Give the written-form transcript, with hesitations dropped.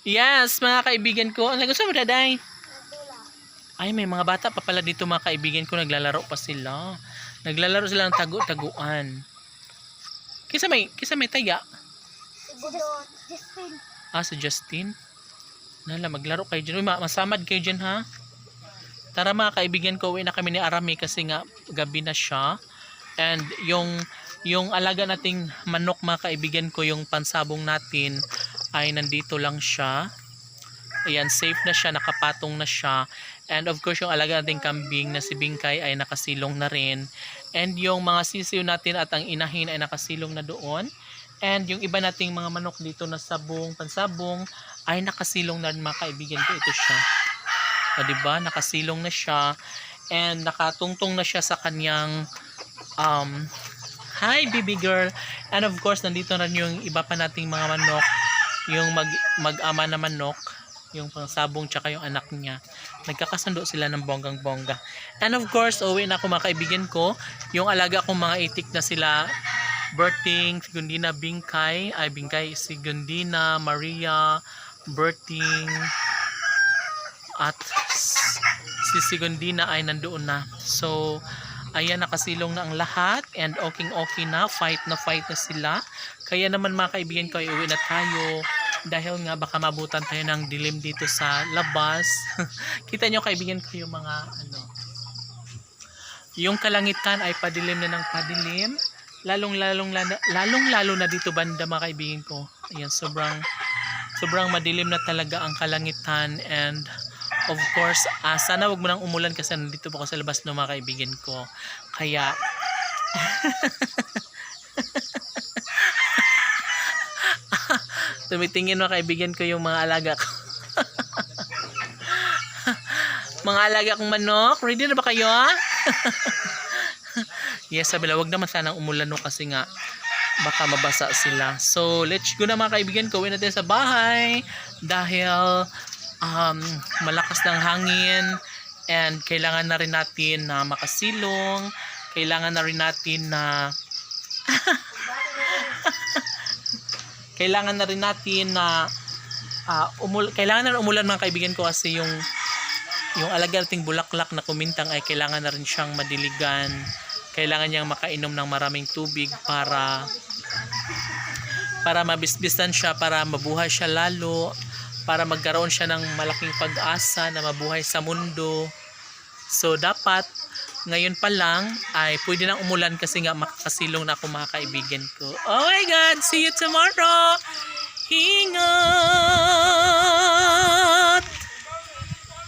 Yes, mga kaibigan ko. Ano gusto mo, Daday? Nagdula. Ay, may mga bata pa pala dito mga kaibigan ko. Naglalaro pa sila. Naglalaro sila ng tagu-taguan. Kisa may taya. Siguro, Justin. Ah, si Justin. Nala, maglaro kayo dyan. Uy, masamad kayo dyan, ha? Tara mga kaibigan ko, uwi na kami ni Arami kasi nga gabi na siya. And yung alaga nating manok mga kaibigan ko, yung pansabong natin ay nandito lang siya. Ayan, safe na siya, nakapatong na siya. And of course, yung alaga nating kambing na si Bingkay ay nakasilong na rin. And yung mga sisiw natin at ang inahin ay nakasilong na doon. And yung iba nating mga manok dito na sabong, pansabong ay nakasilong na rin mga kaibigan ko. Ito siya. O diba? Nakasilong na siya. And nakatungtong na siya sa kanyang hi baby girl. And of course, nandito na yung iba pa nating mga manok. Yung mag-ama na manok. Yung pangsabong tsaka yung anak niya. Nagkakasundo sila ng bonggang-bongga. And of course, uwi na ako mga kaibigan ko. Yung alaga kong mga itik na sila Berting, Sigundina, Bingkay, Sigundina, Maria, Berting, at si Sigundina ay nandoon na. So, ayan, nakasilong na ang lahat and okay na, fight na sila. Kaya naman mga kaibigan ko, uwi na tayo dahil nga baka mabutan tayo ng dilim dito sa labas. Kita nyo kaibigan ko yung mga yung kalangitan ay padilim na ng padilim. Lalong lalo na dito banda mga kaibigan ko. Ayan, sobrang madilim na talaga ang kalangitan. And of course, sana wag mo nang umulan kasi nandito pa ako sa labas ng mga kaibigan ko. Kaya tumitingin mga kaibigan ko yung mga alaga ko. Mga alaga kong manok, ready na ba kayo? Yes, sabi na, wag naman sanang umulan no kasi nga baka mabasa sila. So, let's go na mga kaibigan ko. Uwi natin sa bahay dahil malakas ng hangin and kailangan na rin natin na makasilong. Kailangan na rin natin na kailangan na rin umulan mga kaibigan ko kasi yung alaga nating bulaklak na kumintang ay kailangan na rin siyang madiligan. Kailangan niyang makainom ng maraming tubig para mabisbisan siya, para mabuhay siya lalo, para magkaroon siya ng malaking pag-asa na mabuhay sa mundo. So dapat ngayon pa lang ay pwede nang umulan kasi nga makakasilong na ako mga kaibigan ko. Oh my God! See you tomorrow! Hinga!